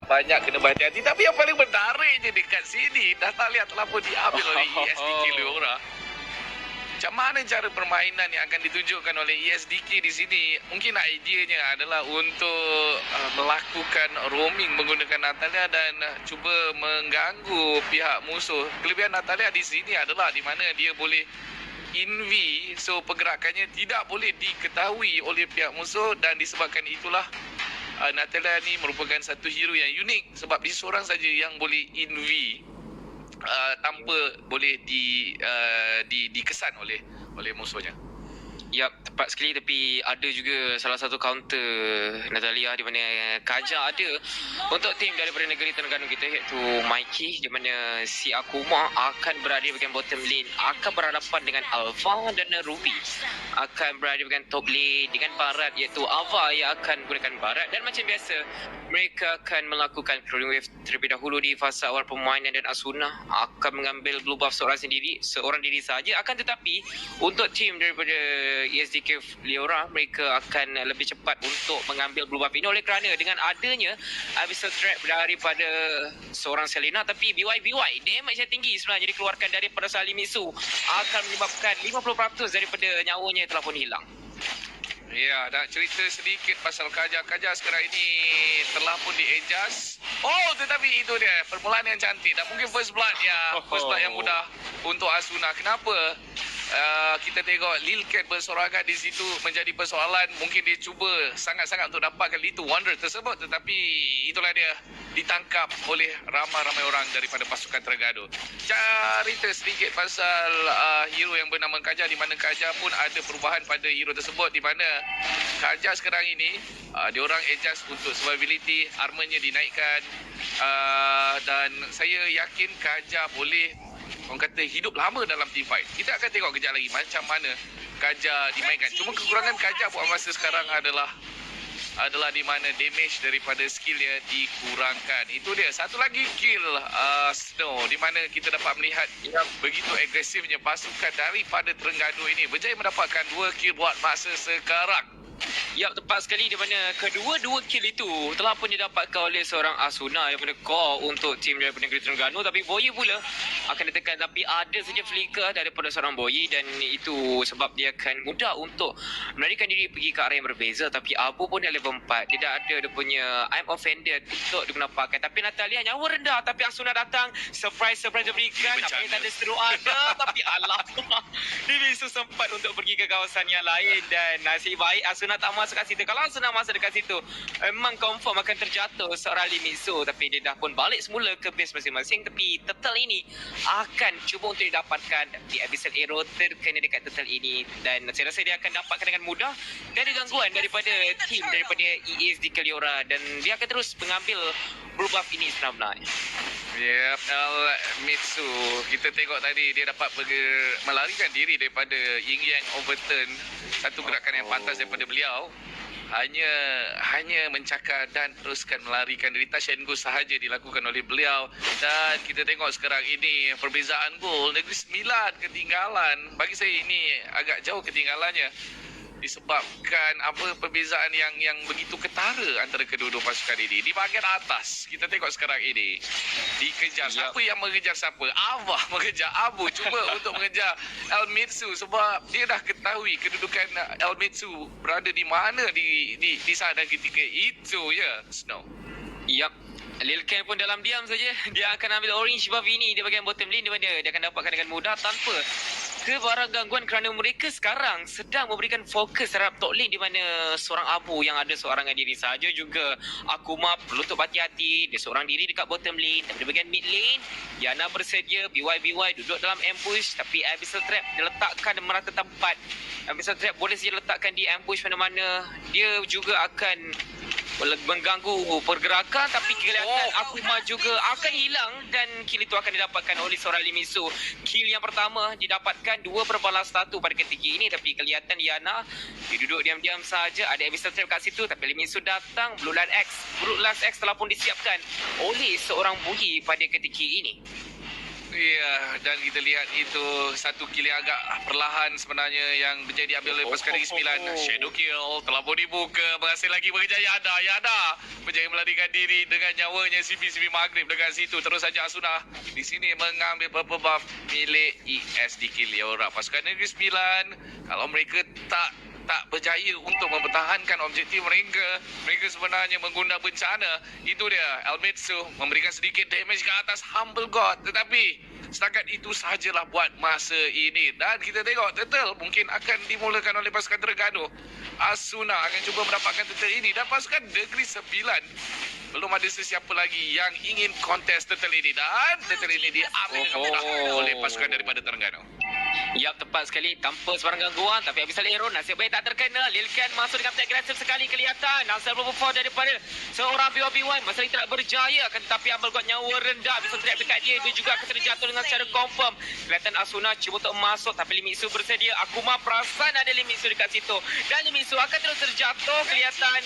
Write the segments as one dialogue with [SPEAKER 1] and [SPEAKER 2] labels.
[SPEAKER 1] banyak kena berhati-hati. Tapi yang paling menarik je dekat sini, Natalia telah pun diambil oleh ESDK Leora. Macam mana cara permainan yang akan ditunjukkan oleh ESDK di sini? Mungkin ideanya adalah untuk melakukan roaming menggunakan Natalia dan cuba mengganggu pihak musuh. Kelebihan Natalia di sini adalah di mana dia boleh inv, so pergerakannya tidak boleh diketahui oleh pihak musuh, dan disebabkan itulah Natalia ni merupakan satu hero yang unik sebab dia seorang saja yang boleh inv tanpa boleh dikesan oleh musuhnya.
[SPEAKER 2] Yap, tepat sekali. Tapi ada juga salah satu counter Natalia di mana Kaja ada untuk tim daripada negeri Terengganu kita, iaitu Mikey, di mana si Akuma akan berada di bahagian bottom lane, akan berhadapan dengan Alpha dan Ruby akan berada di bahagian top lane dengan Barat, iaitu Ava yang akan gunakan Barat. Dan macam biasa, mereka akan melakukan clearing wave terlebih dahulu di fasa awal permainan, dan Asuna akan mengambil blue buff seorang diri saja. Akan tetapi untuk tim daripada ESDK Leora, mereka akan lebih cepat untuk mengambil blue buff ini oleh kerana dengan adanya abyssal trap daripada seorang Selena. Tapi BY damage yang tinggi sebenarnya dikeluarkan daripada Salimitsu akan menyebabkan 50% daripada nyawanya telah pun hilang.
[SPEAKER 1] Ya, nak cerita sedikit pasal Kaja. Kaja sekarang ini telah pun di-adjust. Oh, tetapi itu dia, permulaan yang cantik. Dan mungkin first blood yang mudah untuk Asuna. Kenapa? Kita tengok Lil Cat bersorangan di situ menjadi persoalan. Mungkin dia cuba sangat-sangat untuk dapatkan Little Wonder tersebut, tetapi itulah dia, ditangkap oleh ramai-ramai orang daripada pasukan Terengganu. Cerita sedikit pasal hero yang bernama Kaja, di mana Kaja pun ada perubahan pada hero tersebut, di mana Kaja sekarang ini diorang adjust untuk survivability, armornya dinaikkan, dan saya yakin Kaja boleh, orang kata, hidup lama dalam team fight. Kita akan tengok kejap lagi macam mana Kaja dimainkan. Cuma kekurangan Kaja buat masa sekarang adalah di mana damage daripada skillnya dikurangkan. Itu dia. Satu lagi kill Snow, di mana kita dapat melihat begitu agresifnya pasukan daripada Terengganu ini berjaya mendapatkan 2 kill buat masa sekarang.
[SPEAKER 2] Ya, tepat sekali, di mana kedua-dua kill itu telah pun didapatkan oleh seorang Asuna daripada core untuk tim daripada negeri Terengganu. Tapi Boyi pula akan ditekan, tapi ada saja flicker daripada seorang Boyi, dan itu sebab dia akan mudah untuk melarikan diri pergi ke arah yang berbeza. Tapi Abu pun dah level 4, tidak ada dia punya I'm offended untuk digunakan pakai. Tapi Natalia nyawa rendah, tapi Asuna datang, surprise diberikan. Apa yang tanda seru ada, tapi alamak, dia bisa sempat untuk pergi ke kawasan yang lain, dan nasib baik Asuna tak masuk kat situ. Kalau Asuna masuk dekat situ, memang confirm akan terjatuh seorang Limitsu. Tapi dia dah pun balik semula ke base masing-masing. Tapi turtle ini akan cuba untuk didapatkan. Di abyssal arrow terkena dekat turtle ini, dan saya rasa dia akan dapatkan dengan mudah. Tidak ada gangguan daripada tim daripada ESDK Leora, dan dia akan terus mengambil blue buff ini sebenarnya.
[SPEAKER 1] Yep, Mitsu. Kita tengok tadi dia dapat melarikan diri daripada Ying Yang overturn. Satu gerakan yang pantas daripada beliau. Hanya mencakar dan teruskan melarikan diri. Touch and go sahaja dilakukan oleh beliau. Dan kita tengok sekarang ini perbezaan gol, Negeri Sembilan ketinggalan. Bagi saya ini agak jauh ketinggalannya, disebabkan perbezaan yang begitu ketara antara kedua-dua pasukan ini. Di bahagian atas, kita tengok sekarang ini dikejar. Siapa yang mengejar siapa? Ava mengejar Abu, cuba untuk mengejar Elmitsu, sebab dia dah ketahui kedudukan Elmitsu berada di mana di sana ketika itu, ya, Snow.
[SPEAKER 2] Yap. Lil Ken pun dalam diam saja. Dia akan ambil orange buff ini di bahagian bottom lane, di mana dia akan dapatkan dengan mudah tanpa kebarang gangguan, kerana mereka sekarang sedang memberikan fokus terhadap top lane, di mana seorang Abu yang ada seorangan diri saja, juga Akuma perlu untuk hati-hati. Dia seorang diri dekat bottom lane. Dan di bahagian mid lane, Yana bersedia, BY duduk dalam ambush, tapi abyssal trap diletakkan merata tempat. Abyssal trap boleh saja letakkan di ambush mana-mana. Dia juga akan mengganggu pergerakan, tapi kelihatan Akuma juga akan hilang, dan kill itu akan didapatkan oleh seorang Limitsu. Kill yang pertama didapatkan 2/1 pada ketika ini, tapi kelihatan Yana dia duduk diam-diam saja. Ada abyssal trap kat situ, tapi Limitsu datang. Blue Last X telah pun disiapkan oleh seorang Buhi pada ketika ini.
[SPEAKER 1] Ya, dan kita lihat itu satu kill yang agak perlahan sebenarnya yang menjadi diambil oleh pasukan Negeri Sembilan. Shadow kill telah pun dibuka, berhasil lagi bekerja Yada berjaya melarikan diri dengan nyawanya CP Maghrib dekat situ. Terus saja Asuna di sini mengambil purple buff milik ES di kill Leora. Pasukan Negeri Sembilan, kalau mereka tak berjaya untuk mempertahankan objektif mereka sebenarnya mengguna bencana. Itu dia, Elmitsu memberikan sedikit damage ke atas Humble God, tetapi setakat itu sahajalah buat masa ini. Dan kita tengok turtle mungkin akan dimulakan oleh pasukan Terengganu. Asuna akan cuba mendapatkan turtle ini, dan pasukan Negeri Sembilan belum ada sesiapa lagi yang ingin kontes turtle ini, dan turtle ini diambil dengan mudah oleh pasukan daripada Terengganu.
[SPEAKER 2] Yap, tepat sekali. Tanpa sebarang gangguan. Tapi habis saling hero, nasib baik tak terkena. Lilkan masuk dengan attack agresif sekali kelihatan. Nasib berperform daripada seorang BYB1. Masa ini tidak berjaya. Tetapi Humble God nyawa rendah. Bisa trap dekat dia. Dia juga akan terjatuh dengan secara confirm. Kelihatan Asuna cuba untuk masuk. Tapi Limitsu bersedia. Akuma perasan ada Limitsu dekat situ. Dan Limitsu akan terus terjatuh. Kelihatan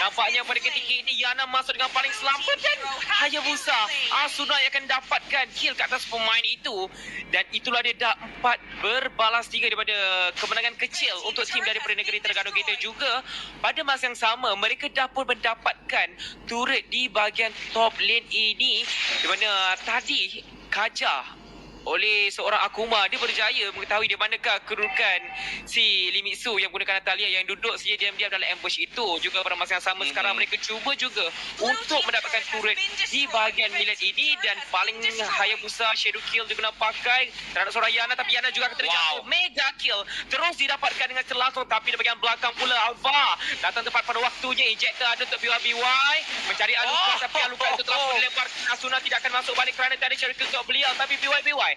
[SPEAKER 2] nampaknya pada ketika ini Yana masuk dengan paling selamat. Dan Hayabusa. Asuna yang akan dapatkan kill ke atas pemain itu. Dan itulah dia dah 4 berbalas 3 daripada kemenangan kecil untuk tim daripada negeri Terengganu kita juga. Pada masa yang sama, mereka dah pun mendapatkan turret di bahagian top lane ini, di mana tadi Kaja oleh seorang Akuma, dia berjaya mengetahui di manakah kedudukan si Limitsu yang menggunakan Natalia yang duduk saja diam-diam dalam ambush itu. Juga pada masa yang sama sekarang mereka cuba juga untuk mendapatkan turret di bahagian millet ini, dan paling Hayabusa Shadow Kill juga nak pakai terhadap seorang Yana, tapi Yana juga akan terjatuh. Mega kill terus didapatkan dengan langsung, tapi di bahagian belakang pula Alva datang tepat pada waktunya. Injector ada untuk BYBY mencari Aluka, tapi Aluka itu telah pun dilempar. Asuna tidak akan masuk balik kerana tadi Shadow Kill untuk beliau, tapi BYBY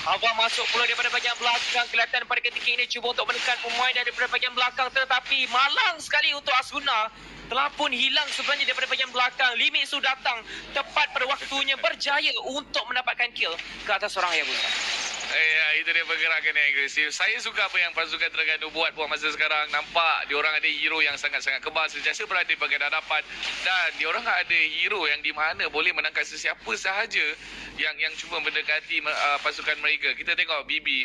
[SPEAKER 2] Alva masuk pula daripada bahagian belakang. Kelihatan pada ketika ini cuba untuk menekan pemain daripada bahagian belakang, tetapi malang sekali untuk Asuna. Telah pun hilang sebenarnya daripada bahagian belakang. Limitsu datang tepat pada waktunya, berjaya untuk mendapatkan kill ke atas seorang Hayabusa.
[SPEAKER 1] Ya, itu dia pergerakan yang agresif. Saya suka apa yang pasukan Terengganu buat masa sekarang. Nampak diorang ada hero yang sangat-sangat kebal sentiasa berada di bahagian hadapan, dan diorang ada hero yang di mana boleh menangkap sesiapa sahaja yang cuba mendekati pasukan mereka. Kita tengok Bibi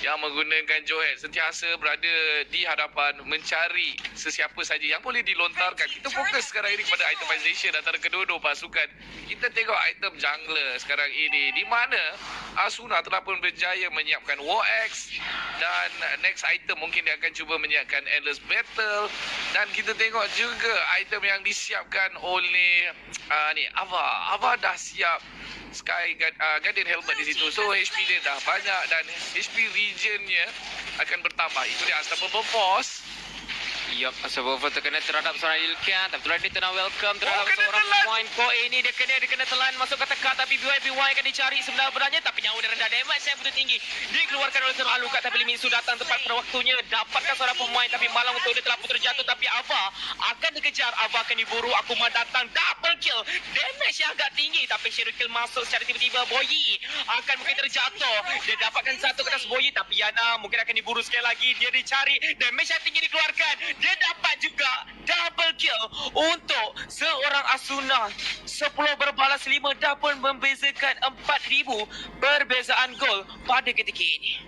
[SPEAKER 1] yang menggunakan Johet sentiasa berada di hadapan mencari sesiapa saja yang boleh dilontarkan. Kita fokus sekarang ini kepada itemization antara kedua-dua pasukan. Kita tengok item jungler sekarang ini, di mana Asuna telah pun berjaya menyiapkan War Axe, dan next item mungkin dia akan cuba menyiapkan Endless Battle. Dan kita tengok juga item yang disiapkan oleh Ava dah siap Guardian Helmet di situ. So HP dia dah banyak dan HP regionnya akan bertambah. Itu dia Unstoppable Force.
[SPEAKER 2] Yup, sebab terkena terhadap seorang Ilkan, tapi tuan dia welcome terhadap
[SPEAKER 1] kena
[SPEAKER 2] seorang
[SPEAKER 1] telan.
[SPEAKER 2] pemain ko ini. Dia kena telan masuk ke teka, tapi BYBY akan dicari sebenarnya, tapi nyawa dia rendah, damage yang begitu tinggi dikeluarkan oleh seorang Aluka, tapi Limitsu datang tepat pada waktunya, dapatkan seorang pemain, tapi malang untuk dia telah pun terjatuh. Tapi Ava akan dikejar, Ava akan diburu. Akuma datang, double kill, damage yang agak tinggi, tapi Shadow Kill masuk secara tiba-tiba. Boyi akan mungkin terjatuh, dia dapatkan satu ke atas Boyi, tapi Yana mungkin akan diburu sekali lagi. Dia dicari, damage yang tinggi dikeluarkan. Dia dapat juga double kill untuk seorang Asuna. 10 berbalas 5 dah pun membezakan 4,000 perbezaan gol pada ketika ini.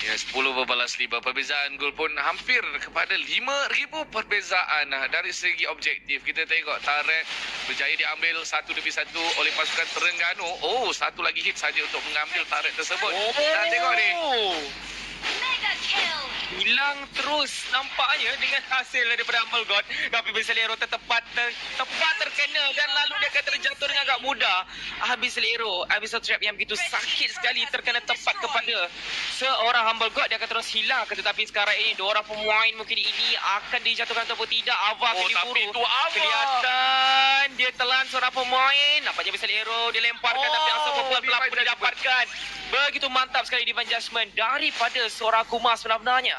[SPEAKER 1] Ya, 10 berbalas 5. Perbezaan gol pun hampir kepada 5,000 perbezaan dari segi objektif. Kita tengok turret berjaya diambil satu demi satu oleh pasukan Terengganu. Oh, satu lagi hit saja untuk mengambil turret tersebut. Dan tengok ni.
[SPEAKER 2] Hilang terus nampaknya dengan hasil daripada Humble God, tapi Bisalero tepat terkena, dan lalu dia akan terjatuh dengan agak mudah. Bisalero habis trap yang begitu sakit sekali terkena tepat kepada seorang Humble God. Dia akan terus hilang, tetapi sekarang ini dua orang pemain mungkin ini akan dijatuhkan ataupun tidak. Ava akan diburu.
[SPEAKER 1] Tapi itu Ava.
[SPEAKER 2] Kelihatan dia telan seorang pemain. Nampaknya Bisalero dilemparkan, tapi asal pun telah pun didapatkan. Begitu mantap sekali defense judgment daripada seorang Akuma sebenarnya.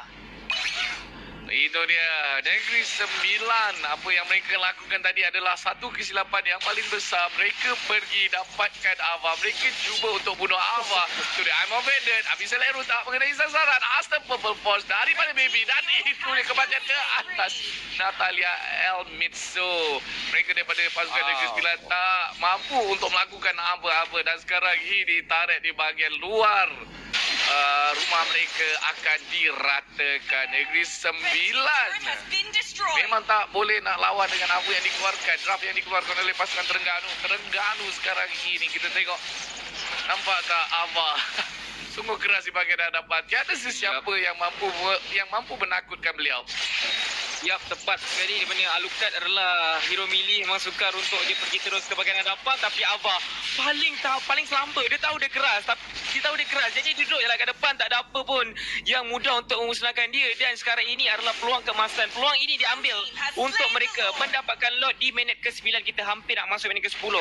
[SPEAKER 1] Itu dia, Negeri Sembilan. Apa yang mereka lakukan tadi adalah satu kesilapan yang paling besar. Mereka pergi dapatkan Ava. Mereka cuba untuk bunuh Ava. Itu dia, I'm offended. Habis Seleru tak mengenai sasaran. Aston Purple Force daripada Baby. Dan itu dia kematian ke atas Natalia Elmitsu. Mereka daripada pasukan Negeri Sembilan tak mampu untuk melakukan apa-apa. Dan sekarang ini tarik di bahagian luar. Rumah mereka akan diratakan. Negeri Sembilan memang tak boleh nak lawan dengan apa yang dikeluarkan, draft yang dikeluarkan oleh pasukan Terengganu sekarang ini. Kita tengok, nampak tak Ava sungguh keras di bahagian hadapan. Tiada sesiapa yang mampu menakutkan beliau.
[SPEAKER 2] Yap, tepat sekali. Di mana Alucard adalah hero melee, memang sukar untuk dia pergi terus ke bahagian hadapan. Tapi Ava paling selamba. Dia tahu dia keras. Jadi duduk je lah kat depan. Tak ada apa pun yang mudah untuk memusnahkan dia. Dan sekarang ini adalah peluang keemasan. Peluang ini diambil untuk mereka mendapatkan lot di minit ke-9. Kita hampir nak masuk minit ke-10.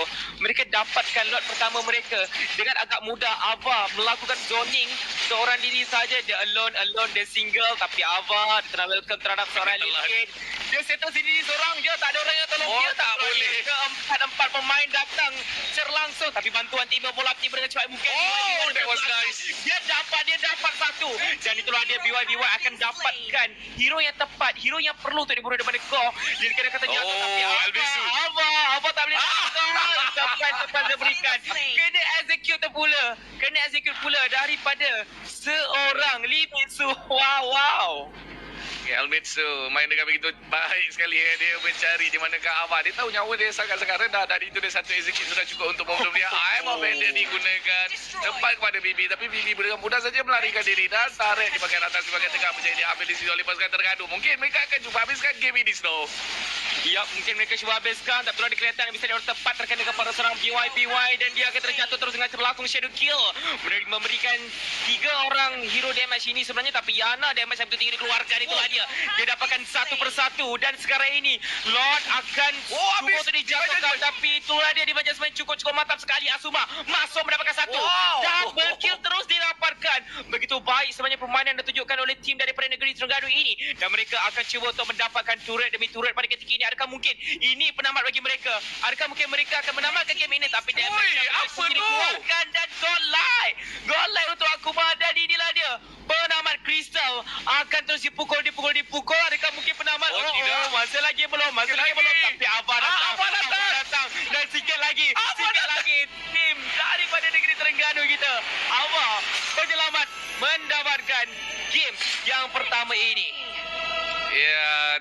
[SPEAKER 2] Mereka dapatkan lot pertama mereka dengan agak mudah. Ava melakukan zoning seorang diri saja. Dia alone, dia single. Tapi Ava dia telah welcome terhadap seorang dia settle sendiri seorang je, tak ada orang yang tolong dia.
[SPEAKER 1] Tak boleh.
[SPEAKER 2] Keempat pemain datang secara langsung, tapi bantuan tim bola tim dengan cepat mungkin.
[SPEAKER 1] That was nice.
[SPEAKER 2] Dia dapat satu. Dan itulah dia BY akan dapatkan hero yang tepat, hero yang perlu untuk dibunuh daripada Core. Dia kata jatuh, tapi Ava tak boleh tepat dia berikan. Kena execute pula daripada seorang Lee Min-soo. Wow.
[SPEAKER 1] Elmitsu main dengan begitu baik sekali. Dia mencari di manakah Ava. Dia tahu nyawa dia sangat-sangat rendah. Dan itu dia satu execute sudah cukup untuk membunuh dia. I'm offended digunakan tempat kepada Bibi. Tapi Bibi dengan mudah saja melarikan diri. Dan tarik di bahagian atas, di bahagian tengah menjadi diambil di sini oleh pasukan Terengganu. Mungkin mereka akan cuba habiskan game ini, Snow.
[SPEAKER 2] Ya, mungkin mereka cuba habiskan. Tak perlu dikelihatan bisa dia tepat terkena kepada seorang BY. Dan dia akan terjatuh terus dengan berlaku shadow kill. Memberikan 3 orang hero damage ini sebenarnya. Tapi Yana damage yang betul-betul dikeluarkan itulah dia. Dia dapatkan satu persatu. Dan sekarang ini Lord akan cuba untuk dijatuhkan. Tapi itulah dia di bahagian semen cukup mantap sekali. Asuma masuk mendapatkan satu. Double kill terus didapatkan. Begitu baik sebenarnya permainan yang ditunjukkan oleh tim daripada negeri Terengganu ini. Dan mereka akan cuba untuk mendapatkan turret demi turret pada ketika ini. Adakah mungkin ini penamat bagi mereka? Adakah mungkin mereka akan menamatkan game ini? Tapi
[SPEAKER 1] apa tu?
[SPEAKER 2] Dikeluarkan dan gol line untuk Akuma. Dan inilah dia penamat Crystal akan terus dipukul. Adakah mungkin penamat?
[SPEAKER 1] Tidak.
[SPEAKER 2] Masih lagi belum. Tapi Ava datang. Dan sikit lagi. Tim daripada negeri Terengganu kita. Ava penyelamat mendapatkan game yang pertama ini.
[SPEAKER 1] Ya,